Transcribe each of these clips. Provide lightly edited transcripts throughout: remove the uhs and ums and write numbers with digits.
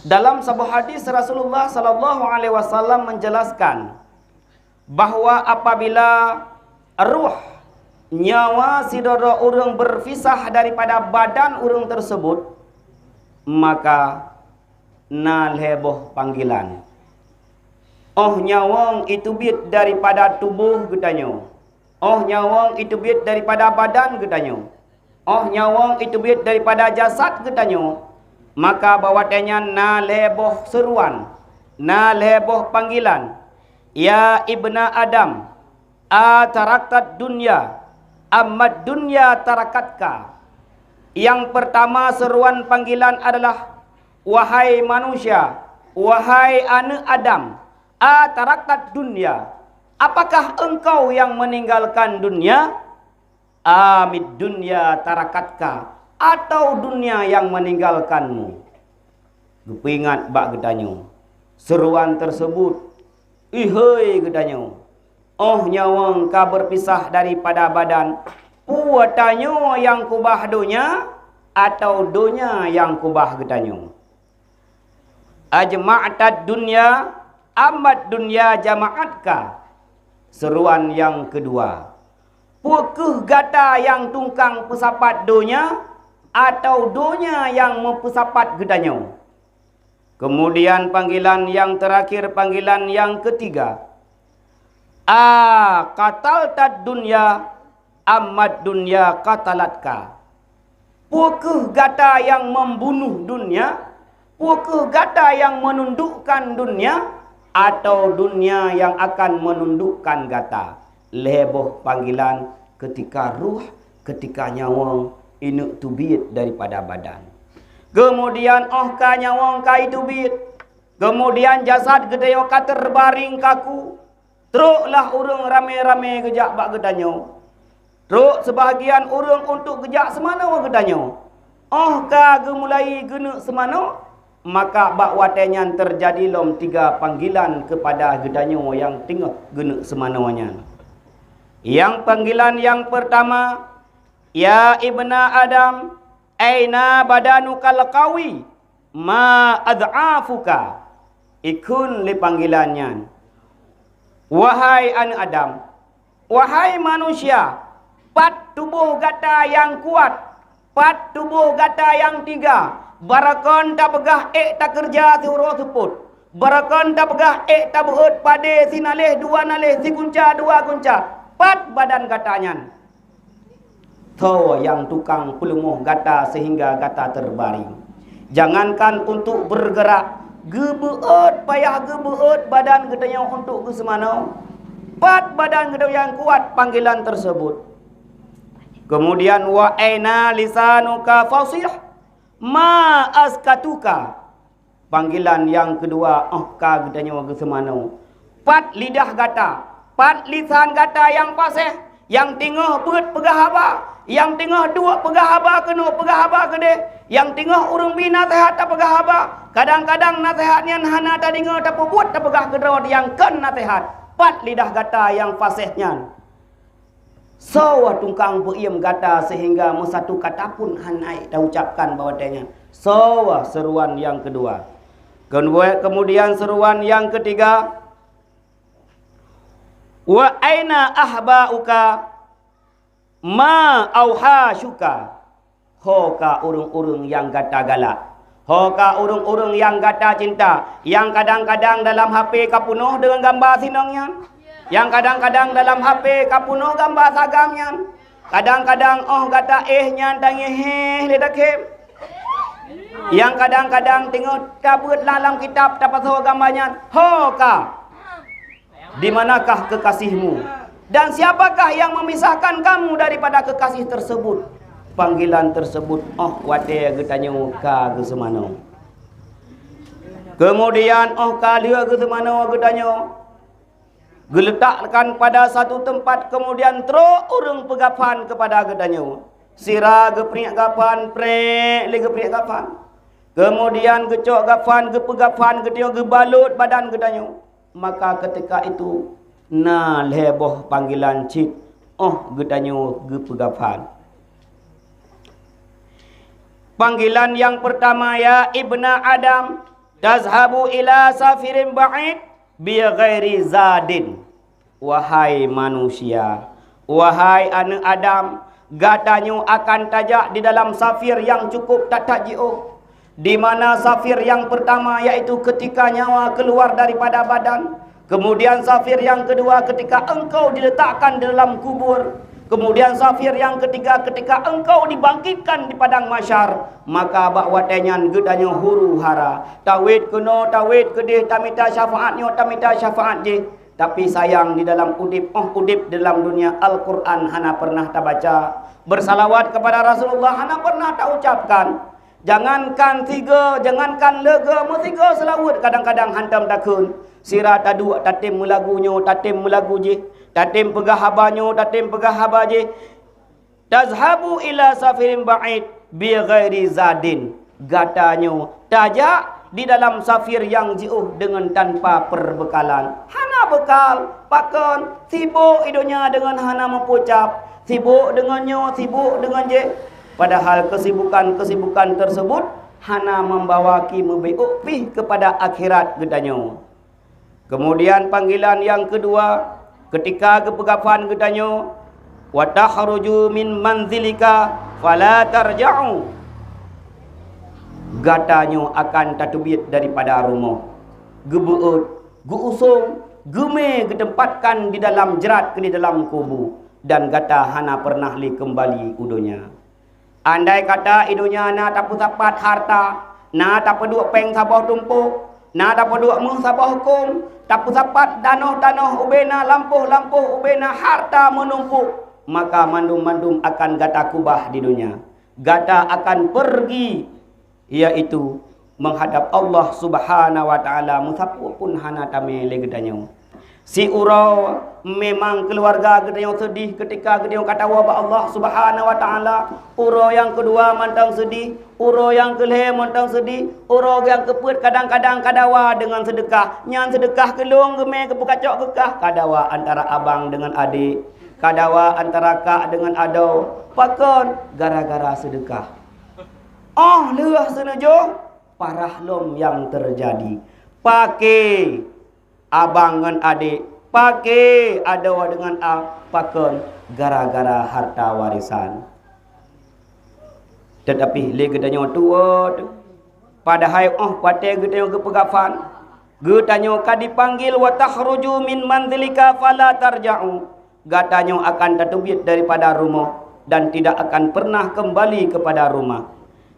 Dalam sebuah hadis Rasulullah sallallahu alaihi wasallam menjelaskan bahwa apabila ruh nyawa sidara orang berpisah daripada badan orang tersebut, maka nalheboh panggilan. Oh nyawang itu bit daripada tubuh gedanyo. Oh nyawang itu bit daripada badan gedanyo. Oh nyawang itu bit daripada jasad gedanyo. Maka bawatanya nalheboh seruan, nalheboh panggilan. Ya ibna Adam, ataraktat dunya, ammad dunya tarakatka. Yang pertama seruan panggilan adalah, wahai manusia, wahai anak Adam, ataraktat dunya, apakah engkau yang meninggalkan dunia? Amid dunya tarakatka, atau dunia yang meninggalkanmu. Gepingat bak gedanyo. Seruan tersebut, ihoi gedanyo. Oh nyawang ka berpisah daripada badan, puatanyo yang kubah dunia, atau dunia yang kubah gedanyo. Ajma'atad dunya, amat dunya jama'atka. Seruan yang kedua, pukuh gata yang tungkang pesapat dunia, atau dunia yang mempesapat gedanyo. Kemudian panggilan yang terakhir, panggilan yang ketiga, qataltad dunya, ammad dunya qatalatka. Pukuh gata yang membunuh dunia, pukuh gata yang menundukkan dunia, atau dunia yang akan menundukkan gata. Leboh panggilan ketika ruh, ketika nyawang inuk tubit daripada badan. Kemudian ka nyawang ka itubit. Kemudian jasad gedeyo ka terbaring kaku. Teruklah urang rame-rame gejak bak gedanyo. Teruk sebahagian urang untuk gejak semana wa gedanyo. Ka gemulai gena semana, maka bak watenyan terjadi lom 3 panggilan kepada gedanyo yang tengah gena semanawanya. Yang panggilan yang pertama, ya ibna Adam, aina badanukal qawi, ma ad'afuka. Ikun li panggilannya, wahai anak Adam, wahai manusia, pat tubuh gata yang kuat, pat tubuh gata yang 3. Barakon tak pegah tak kerja si urus seput. Barakon tak pegah tak beut pade si nalih 2 nalih si kunca 2 kunca. Pat badan gatanya. Tahu yang tukang pelumuh gata sehingga gata terbaring. Jangankan untuk bergerak, gebeut payah gebeut badan gedenya untuk ke semana. Pat badan gede yang kuat panggilan tersebut. Kemudian wa aina lisanuka fasih, ma askatuka. Panggilan yang kedua, ka gedenya ke semana. Pat lidah gata, pat lisan gata yang fasih, yang tengah beut pegah haba, yang tengah 2 pegah haba kena pegah haba gede, yang tengah urang bina nasihat tak pegah haba. Kadang-kadang nasihatnya hana tak dengar tak buat tak pegah gedrawat yang ken nasihat. Pat lidah gata yang fasihnya. Sawa tungkang beiem gata sehingga satu kata pun hanai tak ucapkan bawatannya. Sawa seruan yang kedua. Kemudian seruan yang ketiga, wa aina ahba'uka, ma auhashuka. Hoka urung-urung yang gata galak, hoka urung-urung yang gata cinta, yang kadang-kadang dalam HP kapunuh dengan gambar sinongnya, yang kadang-kadang dalam HP kapunuh gambar sagamnya, kadang-kadang gata nyan tangi ledakem, yang kadang-kadang tengok kabut dalam kitab dapat tahu gambarnya. Hoka, di manakah kekasihmu? Dan siapakah yang memisahkan kamu daripada kekasih tersebut? Panggilan tersebut, wate getanya ka ke semana. Kemudian ka dia ke semana getanya. Geletakkan pada satu tempat, kemudian teruk urang pegapan kepada getanya. Sira gepriak gapan, prek le gepriak gapan. Kemudian gecok gapan, gepegapan getanya gebalut badan getanya. Maka ketika itu leboh panggilan cik, getanya gepegapan. Panggilan yang pertama, ya ibna Adam, tazhabu ila safirin ba'id bi ghairi zadin. Wahai manusia, wahai anak Adam, gatanyo akan tajak di dalam safir yang cukup tak jauh. Di mana safir yang pertama yaitu ketika nyawa keluar daripada badan. Kemudian safir yang kedua ketika engkau diletakkan di dalam kubur. Kemudian safir yang ketiga ketika engkau dibangkitkan di padang mahsyar. Maka bak watenyan gedanya huru hara. Tawid kena tawid kedih tamita syafaatnya tamita syafaat je. Tapi sayang di dalam udip di dalam dunia Al-Quran hana pernah tak baca. Bersalawat kepada Rasulullah hana pernah tak ucapkan. Jangankan tiga, jangankan lega, tiga selawat kadang-kadang hantam takun. Sirah tadu tatim melagunya, tatim melagu je. Tatim pegah habanyo, tatim pegah haba je. Tazhabu ila safirin ba'id bi ghairi zadin. Gatanyo tajak di dalam safir yang jauh dengan tanpa perbekalan. Hana bekal, pakon, sibuk hidupnya dengan hana mempucap, sibuk dengannya, sibuk dengan je. Padahal kesibukan-kesibukan tersebut hana membawa ki mebeuk pi kepada akhirat gedanyo. Kemudian panggilan yang kedua, ketika kepegafan gedanyo, wa takhruju min manzilika fala tarja'u. Gatanyo akan tatubit daripada rumah. Gebeut, geusung, geme ditempatkan di dalam jerat ke di dalam kubu dan gata hana pernah li kembali udonya. Andai kata idonya na tak pusapat harta, na tak peduk peng sabah tumpuk, na tak peduk mung sabah hukum, tak pusapat danoh-danoh ubena lampuh-lampuh ubena harta menumpuk, maka mandum-mandum akan gata kubah di dunia. Gata akan pergi, yaitu menghadap Allah Subhanahu wa taala. Musapu pun hana tame le gedanyo. Si urau memang keluarga gedanyo sedih ketika gedanyo kata wa Allah Subhanahu wa taala. Urau yang kedua mantang sedih, urau yang kelih mantang sedih, urau yang keput kadang-kadang kadawa dengan sedekah. Nyan sedekah kelung geme kepukacok gekah, kadawa antara abang dengan adik, kadawa antara kak dengan adau. Pakon gara-gara sedekah. Oh, leuh senejo parah lom yang terjadi. Pakai abang dengan adik, pakai adawa dengan pakon gara-gara harta warisan. Tetapi le gedanyo tua tu. Padahal pate gedanyo kepegafan. Gedanyo ka dipanggil wa takhruju min manzilika fala tarja'u. Gatanyo akan tatubit daripada rumah dan tidak akan pernah kembali kepada rumah.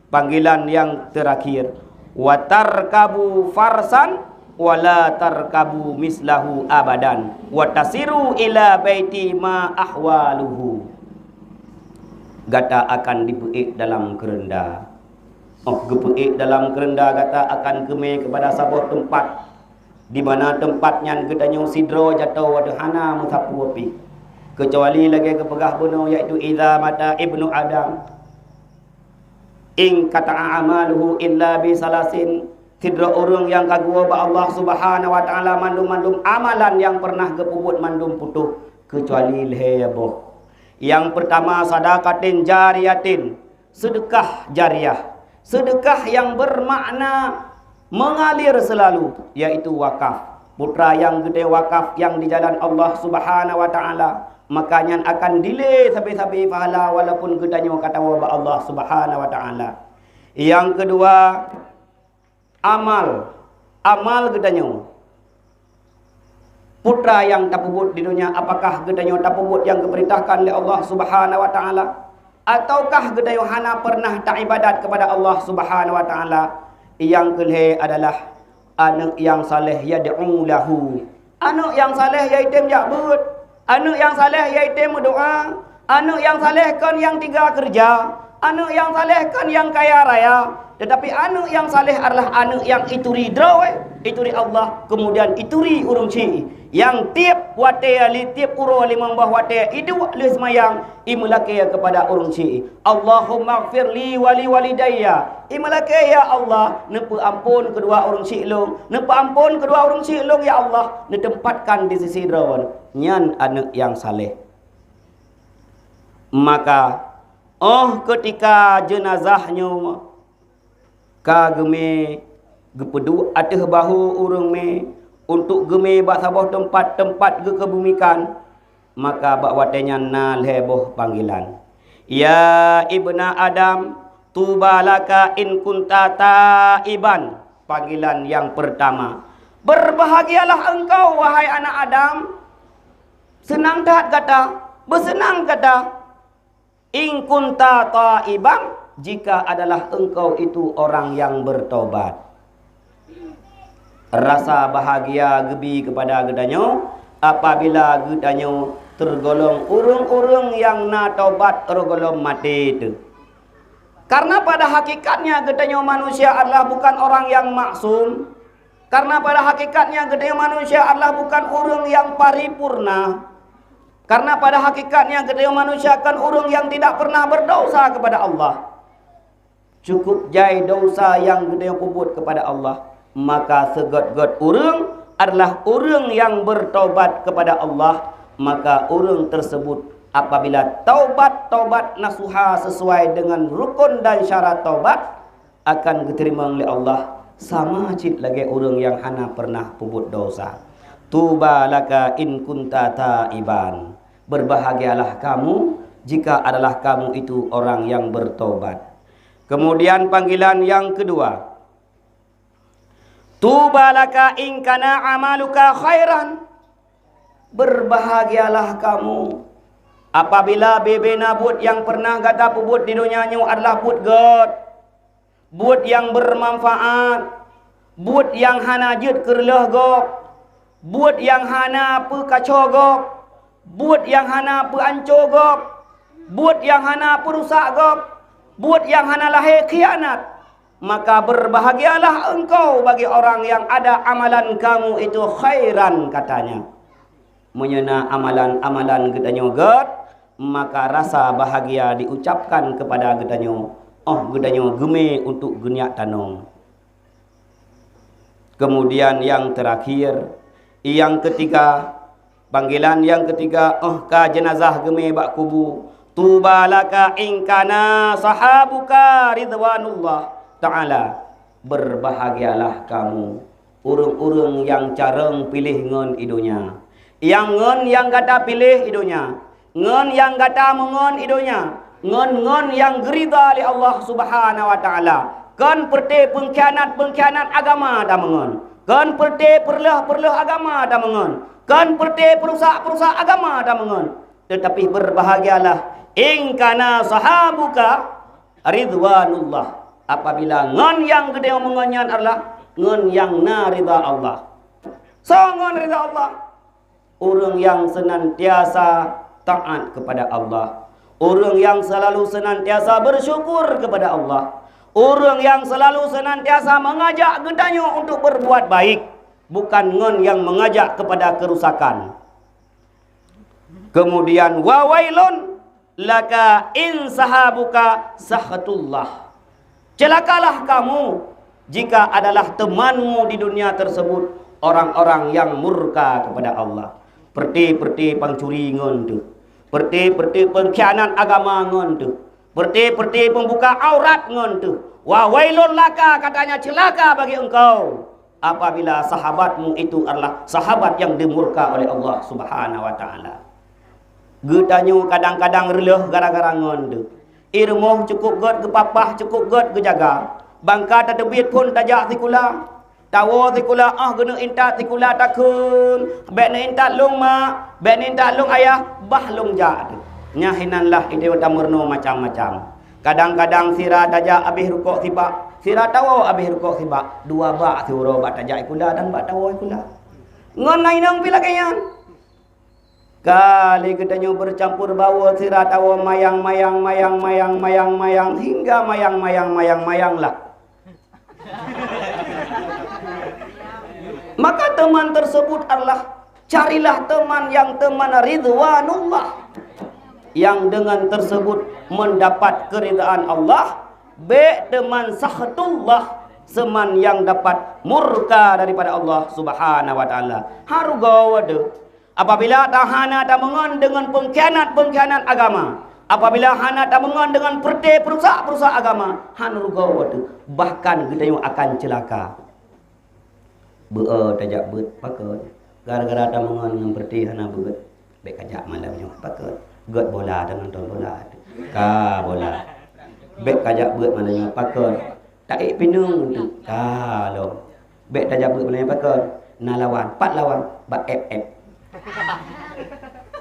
Panggilan yang terakhir, wa tarkabu farsan wala tarkabu mislahu abadan wa tasiru ila baiti ma ahwaluhu. Gata akan dipeik dalam kerenda. Gepeik dalam kerenda gata akan keme kepada sebuah tempat di mana tempatnya getanyo sidro jatuh wadahana musapu api. Kecuali lagi kepegah bunuh iaitu idza mata ibnu adam in kata amaluhu illa bi salasin. Tidra orang yang kagua ba Allah Subhanahu wa taala mandum-mandum amalan yang pernah kepubut mandum putuh kecuali leheboh. Yang pertama sadaqatin jariyatin, sedekah jariah, sedekah yang bermakna mengalir selalu, yaitu wakaf. Putra yang gede wakaf yang di jalan Allah Subhanahu wa taala, makanya akan delay sampai-sampai pahala walaupun gedanya kata wa Allah Subhanahu wa taala. Yang kedua, amal gedanya. Putra yang tapubut di dunia, apakah gedanya tapubut yang diperintahkan oleh Allah Subhanahu wa taala ataukah gedanya hana pernah tak ibadat kepada Allah Subhanahu wa taala? Yang kelih adalah anak yang saleh yad'u lahu. Anak yang saleh iaitu menyabut, anak yang saleh iaitu berdoa, anak yang saleh kan yang tiga kerja, anak yang saleh kan yang kaya raya. Tetapi anak yang saleh adalah anak yang ituri draw, ituri Allah, kemudian ituri urung ci. Yang tiap wate ali tiap uro ali membah wate idu li semayang imlake kepada urung ci. Allahumma ighfirli wali walidayya. Imlake ya Allah, nepa ampun kedua urung ci long, nepa ampun kedua urung ci long ya Allah, ditempatkan di sisi drawan. Nyan anak yang saleh. Maka ketika jenazahnya kageme gepedu ateh bahu urang me untuk geme bak sabah tempat-tempat ge kebumikan, maka bak watenya nal heboh panggilan. Ya ibna Adam, tubalaka in kunta taiban. Panggilan yang pertama. Berbahagialah engkau wahai anak Adam. Senang tak kata? Bersenang kata. In kunta taiban, jika adalah engkau itu orang yang bertobat. Rasa bahagia gebi kepada gedanyo apabila gedanyo tergolong urung-urung yang na taubat tergolong mati itu. Karena pada hakikatnya gedanyo manusia adalah bukan orang yang maksum. Karena pada hakikatnya gedanyo manusia adalah bukan urung yang paripurna. Karena pada hakikatnya gedanyo manusia kan urung yang tidak pernah berdosa kepada Allah. Cukup jai dosa yang gedanyo puput kepada Allah. Maka segot-got urang adalah urang yang bertaubat kepada Allah. Maka urang tersebut apabila taubat nasuha sesuai dengan rukun dan syarat taubat akan diterima oleh Allah sama cit lagi urang yang hana pernah puput dosa. Tuba laka in kunta taiban. Berbahagialah kamu jika adalah kamu itu orang yang bertobat. Kemudian panggilan yang kedua. Tuba laka in kana amaluka khairan. Berbahagialah kamu apabila bebena but yang pernah kata pubut di dunia nyu adalah but god. But yang bermanfaat. But yang hana jut kerleh gok. But yang hana pe kacau gok. But yang hana pe ancur gok. But yang hana pe rusak gok. But yang hana lahir khianat. Maka berbahagialah engkau bagi orang yang ada amalan kamu itu khairan katanya. Menyena amalan-amalan gedanyo god, maka rasa bahagia diucapkan kepada gedanyo. Oh gedanyo geme untuk genyak tanong. Kemudian yang terakhir, yang ketiga, panggilan yang ketiga, oh ka jenazah geme bak kubu. Tubalaka ingkana sahabuka ridwanullah ta'ala. Berbahagialah kamu urung-urung yang careng pilih ngon idunya. Yang ngon yang kata pilih idunya. Ngon yang kata mengon idunya. Ngon yang gerida oleh Allah Subhanahu wa taala. Kan perte pengkhianat agama dah mengon. Kan perte perleh agama dah mengon. Kan perte perusak agama dah mengon. Tetapi berbahagialah in kana sahabuka ridwanullah. Apabila ngon yang gede mengonyan adalah ngon yang narida Allah. So ngon rida Allah. Orang yang senantiasa taat kepada Allah. Orang yang selalu senantiasa bersyukur kepada Allah. Orang yang selalu senantiasa mengajak gedanyo untuk berbuat baik. Bukan ngon yang mengajak kepada kerusakan. Kemudian wawailun laka in sahabuka sahatullah. Celakalah kamu jika adalah temanmu di dunia tersebut orang-orang yang murka kepada Allah. Perti pangcuri ngon tu. Perti pengkhianat agama ngon tu. Perti pembuka aurat ngon tu. Wa wailun laka katanya celaka bagi engkau apabila sahabatmu itu adalah sahabat yang dimurka oleh Allah Subhanahu wa taala. Gedanyo kadang-kadang releh gara-gara ngon tu. Irmoh cukup god ke papah cukup god ke jaga. Bangka tak tebit pun tajak sikula. Tawa sikula gena intat sikula takun. Bek ne intat long mak, bek ne intat long ayah, bah long ja. Nyahinanlah ide utamurno macam-macam. Kadang-kadang sira tajak habis rukuk sibak. Sira tawa habis rukuk sibak. Dua bak siro bak tajak ikula dan bak tawa ikula. Ngon nainang pila kenyan. Kali kedanyo bercampur bawa sira tawa mayang hingga mayang lah. Maka teman tersebut adalah carilah teman yang teman ridwanullah. Yang dengan tersebut mendapat keridaan Allah. Be teman sakhatullah. Seman yang dapat murka daripada Allah Subhanahu wa taala. Haruga wade. Apabila tahana tak mengon dengan pengkhianat agama. Apabila hana tak mengon dengan perusak agama. Haruga wade. Bahkan gedayo akan celaka. tajak beut pakeut. Gara-gara tamangan dengan berti hana beut. Bek kajak malamnya pakeut. Geut bola dan nonton bola. Ka bola. Bek kajak beut malamnya pakeut. Tak pinung tu. Ka lo. Bek tajak beut malamnya pakeut. Na lawan, 4 lawan, bak FF.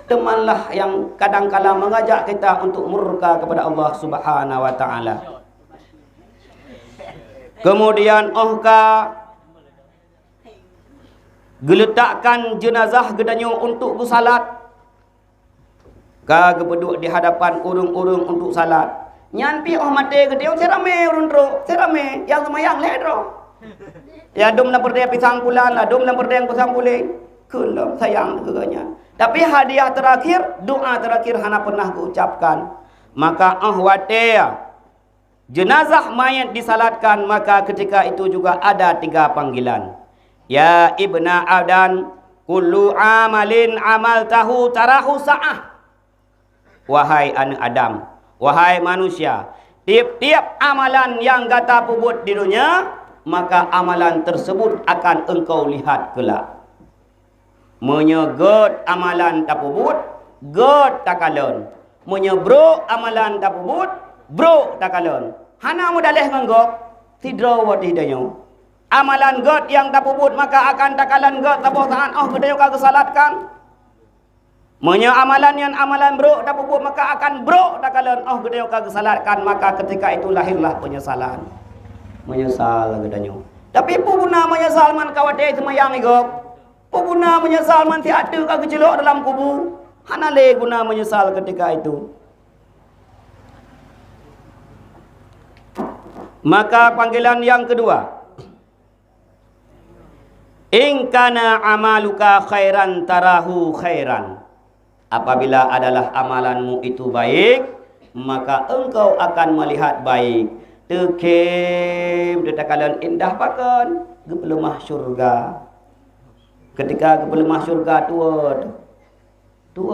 Temanlah yang kadang-kala mengajak kita untuk murka kepada Allah Subhanahu wa taala. Kemudian geletakkan jenazah gedanyo untuk salat. Ka gepeduk di hadapan urung-urung untuk salat. Nyan pi mate gedeo serame urun tro, serame yang semayang le tro. Ya dom na perdaya pisang pulan, dom na perdaya pisang puling. Kelom sayang geganya. Tapi hadiah terakhir, doa terakhir hana pernah kuucapkan. Maka jenazah mayat disalatkan, maka ketika itu juga ada 3 panggilan. Ya ibna Adam, kullu amalin amaltahu tarahu sa'ah. Wahai anak Adam, wahai manusia, tiap-tiap amalan yang gata pubut di dunia, maka amalan tersebut akan engkau lihat kelak. Menyegot amalan tapubut, god takalon. Menyebruk amalan tapubut, bruk takalon. Hana mudaleh nganggok, tidro wa tidayo. Amalan god yang tapubut maka akan takalan god tabosan gedayo ka kesalatkan. Menye amalan yang amalan bruk tapubut maka akan bruk takalan gedayo ka kesalatkan, maka ketika itu lahirlah penyesalan. Menyesal gedayo. Tapi puna menyesal man kawate semayang igok. Guna menyesal man tiada ka kecelok dalam kubur. Hana le guna menyesal ketika itu. Maka panggilan yang kedua, in kana amaluka khairan tarahu khairan. Apabila adalah amalanmu itu baik, maka engkau akan melihat baik. Tekem detakalan indah pakan gepelemah syurga. Ketika kebelemah syurga tua tu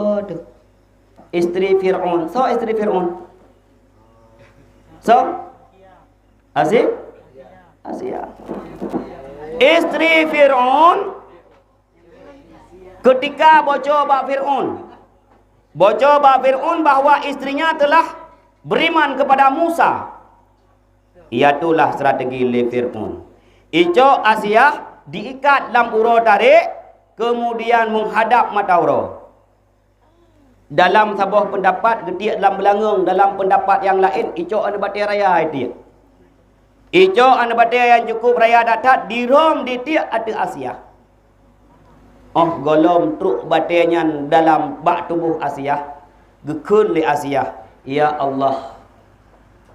istri Fir'aun. So istri Fir'aun. So Asia. Istri Fir'aun ketika bocor bak Fir'aun bahawa istrinya telah beriman kepada Musa. Itulah strategi le Fir'aun. Ijo Asia diikat dalam uro tarik, kemudian menghadap matauro. Dalam sebuah pendapat getik dalam belangung, dalam pendapat yang lain ico anda batai raya itu. Ico anda batai yang cukup raya datat dirom di tiak ada Asia. Golom truk batainya dalam bak tubuh Asia, gekun li Asia. Ya Allah,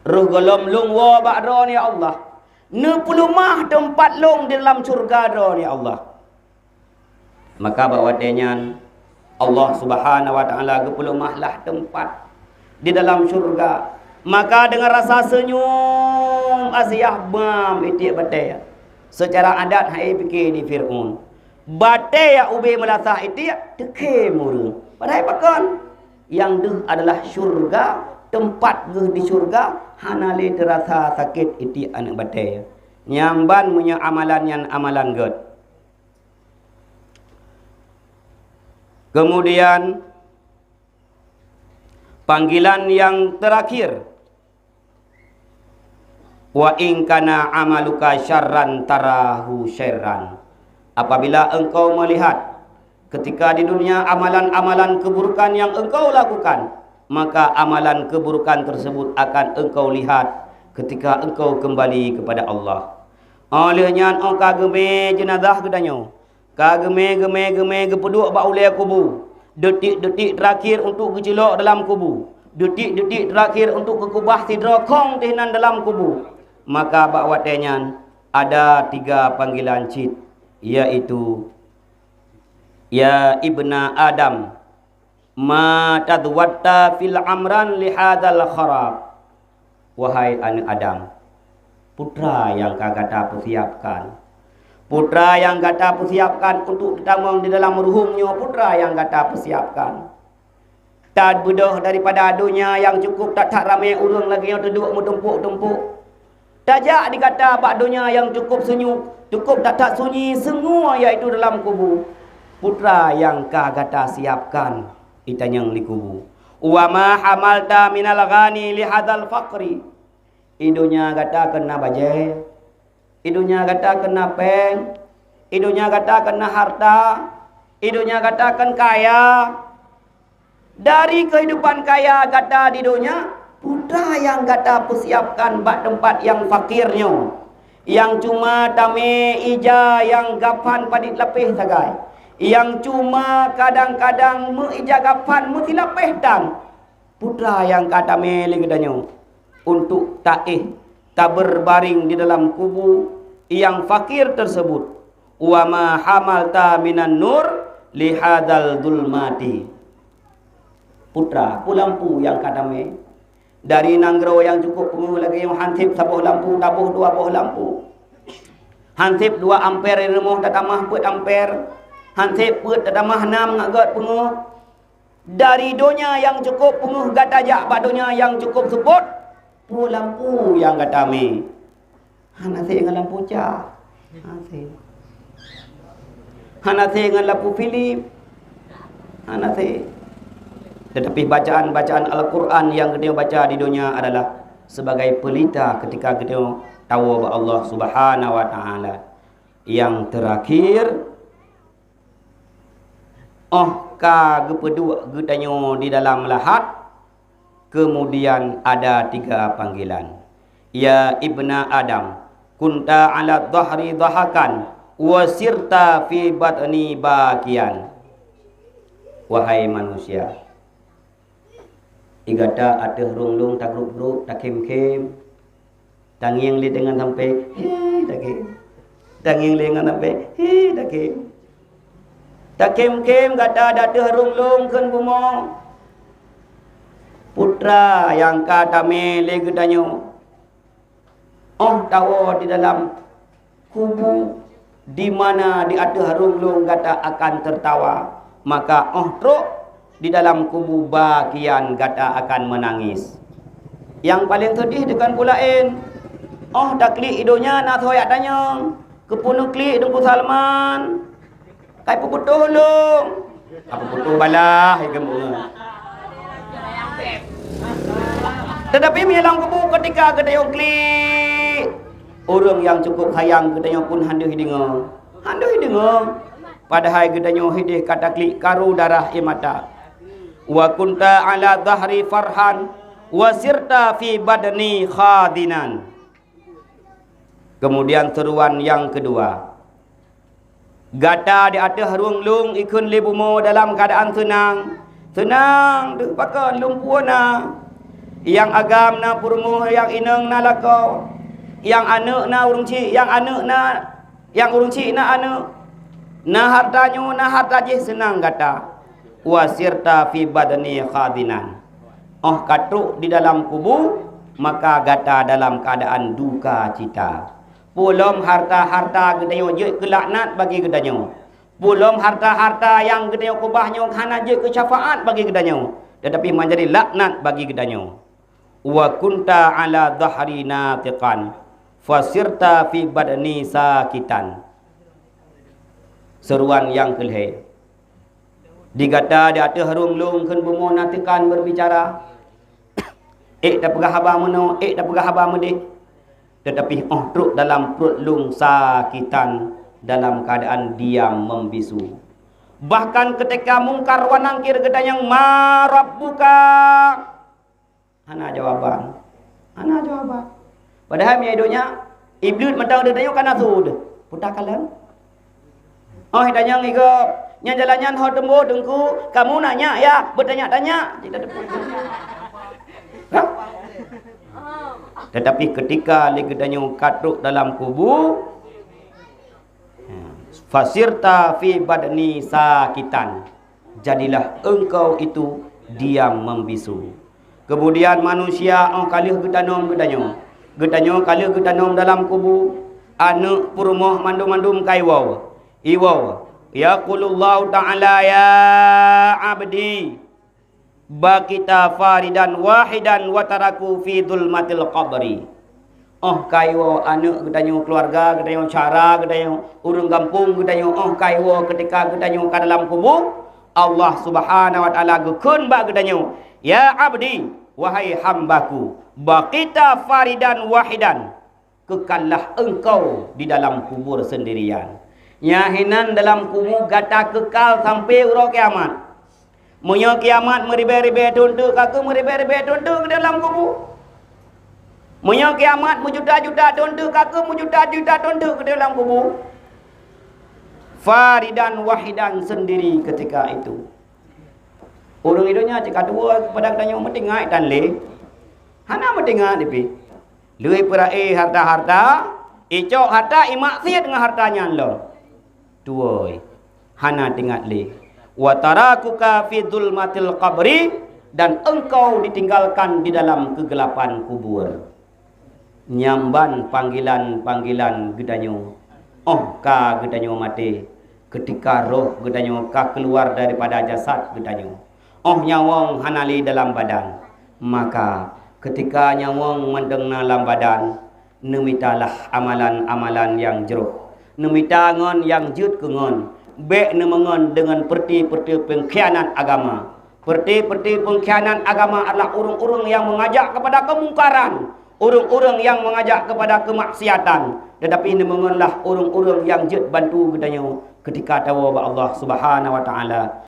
ruh golom lungwa bak ron ya Allah. 90 tempat long di dalam surga dah ya Allah. Maka bawatnya Allah Subhanahu wa taala 20 lah tempat di dalam surga. Maka dengan rasa senyum Asia bam itik batai. Secara adat hai fikir di Fir'aun. Batai ya ube melasah itik teke murung. Padahal pakon yang deh adalah surga. Tempat di surga hana le terasa sakit iti anak batai. Nyamban punya amalan yang amalan god. Kemudian panggilan yang terakhir, wa in kana amaluka syarran tarahu syarran. Apabila engkau melihat ketika di dunia amalan-amalan keburukan yang engkau lakukan, maka amalan keburukan tersebut akan engkau lihat ketika engkau kembali kepada Allah. Olehnya engkau kageme jenazah gedanyo, kageme gepeduk bak ulai kubu. Detik-detik terakhir untuk kecelok dalam kubu, detik-detik terakhir untuk kekubah tidrokong tinan dalam kubu. Maka bak watenya ada 3 panggilan cit, yaitu ya ibna Adam, ma tadwatta fil amran li hadzal kharab. Wahai anak Adam, putra yang kagata persiapkan, putra yang kata persiapkan untuk ditamang di dalam ruhumnya, putra yang kata persiapkan. Tak bedoh daripada dunia yang cukup tak ramai urang lagi yang terduk tumpuk-tumpuk. Tajak dikata bak dunia yang cukup senyuk, cukup tak sunyi semua iaitu dalam kubur. Putra yang ka gata siapkan itanyang li kubur. Wa ma hamalta minal ghani li hadzal faqri. Idunya gata kena bajai. Idunya gata kena peng. Idunya gata kena harta. Idunya gata kena kaya. Dari kehidupan kaya gata di dunia, putra yang gata persiapkan bak tempat yang fakirnya, yang cuma tame ija yang gapan padit lepih sagai, yang cuma kadang-kadang meija gapan mesti lepih dan putra yang kata mele gedanya untuk taih tak berbaring di dalam kubur yang fakir tersebut. Wa ma hamalta minan nur li hadzal zulmati. Putra lampu yang kadame dari nanggro yang cukup pengu lagi yang hantip sabuh lampu tabuh 2 buah lampu, hantip 2 ampere remoh tatamah put ampere, hantip put tatamah 6 ngagot pengu. Dari dunia yang cukup pengu gatajak bak dunia yang cukup sebut pu lampu yang gatame hanase dengan lampu cah hanase dengan lampu Philip hanase. Tetapi bacaan-bacaan Al-Quran yang kita baca di dunia adalah sebagai pelita ketika kita tahu bahwa Allah Subhanahu wa taala. Yang terakhir, ka gepedua getanyo di dalam lahat, kemudian ada 3 panggilan. Ya ibna Adam, kunta ala dhahri dhahakan wa sirta fi batni bakian. Wahai manusia, igata ateh runglung tak grup-grup tak kem-kem, tangiang li dengan sampai tak kem, tangiang li dengan sampai tak kem gata dateh runglung keun bumo. Putra yang kata mele gedanyo tawo di dalam kubur di mana di ateh runglung gata akan tertawa, maka truk di dalam kubur bagian gata akan menangis. Yang paling sedih dengan pulain, tak klik idonya nak soyak tanya, kepunuh klik dengku Salman, kai puputuh long, apa putuh balah, tetapi dalam kubur ketika gedayong klik, orang yang cukup sayang gedayong pun handuh hidingo, padahal gedayong hidih kata klik karu darah imata. Wa kunta ala dhahri farhan wa sirta fi badani khadinan. Kemudian seruan yang kedua, gata di atas runglung ikun libumo dalam keadaan senang duk pakan lumpuana, yang agam na purmuh yang ineng na lakau, yang anak na urung cik, yang anak na yang urung cik na anak na hartanyo na harta je senang gata. Wasirta fi badani khadinan. Katruk di dalam kubur, maka gata dalam keadaan duka cita. Pulom harta-harta gedanyo je kelaknat bagi gedanyo. Pulom harta-harta yang gedanyo kubahnya hana je ke syafaat bagi gedanyo, tetapi menjadi laknat bagi gedanyo. Wa kunta ala dhahri natiqan fasirta fi badani sakitan. Seruan yang kelih, digata di atas runglung keun bumo natikan berbicara, tak pegah haba meno, tak pegah haba mede, tetapi truk dalam perut lung sakitan, dalam keadaan diam membisu. Bahkan ketika mungkar wanangkir gedanyang marabbuka, ana jawaban. Padahal miedonya iblis mentang gedanyang kana sud putakalan. Hidanyang igap nya jalannya ho tembo dengku, kamu nanya ya, bertanya-tanya. Tetapi ketika legedanyo katruk dalam kubur, fasirta fi badni sakitan, jadilah engkau itu diam membisu. Kemudian manusia kalih gedanyo kalih gedanom dalam kubur, anu purmoh mandum-mandum kaiwau iwau. Yaqulullahu ta'ala ya abdi bakita faridan wahidan wa taraku fi dhulmatil qabri Oh kaiwa anak gedanyo keluarga, gedanyo cara, gedanyo urang kampung, gedanyo kaiwa ketika gedanyo ke dalam kubur, Allah Subhanahu wa taala gekun ba gedanyo, ya abdi, wahai hambaku, baqita faridan wahidan, kekallah engkau di dalam kubur sendirian. Nyahinan dalam kubur gata kekal sampai uro kiamat. Munyo kiamat meribe-ribe tunduk kaku meribe-ribe tunduk ke dalam kubur. Munyo kiamat mujuta-juta tunduk kaku mujuta-juta tunduk ke dalam kubur. Faridan wahidan sendiri ketika itu. Urang hidupnya cika dua kepada katanya metingak dan le. Hana metingak depi. Lui perai harta-harta, icok harta imaksiat dengan hartanya lo. Tuoi. Hana tinggal le. Wa tarakuka fi dzulmatil qabri, dan engkau ditinggalkan di dalam kegelapan kubur. Nyamban panggilan-panggilan gedanyo. Ka gedanyo mati. Ketika roh gedanyo ka keluar daripada jasad gedanyo. Nyawang hanali dalam badan. Maka ketika nyawang mendengar dalam badan, nemitalah amalan-amalan yang jeruh. Nemita ngon yang jut ke ngon. Bek nemengon dengan perti-perti pengkhianat agama. Perti-perti pengkhianat agama adalah urang-urang yang mengajak kepada kemungkaran, urang-urang yang mengajak kepada kemaksiatan. Tetapi nemengonlah urang-urang yang jet bantu gedanya ketika tahu Allah Subhanahu wa taala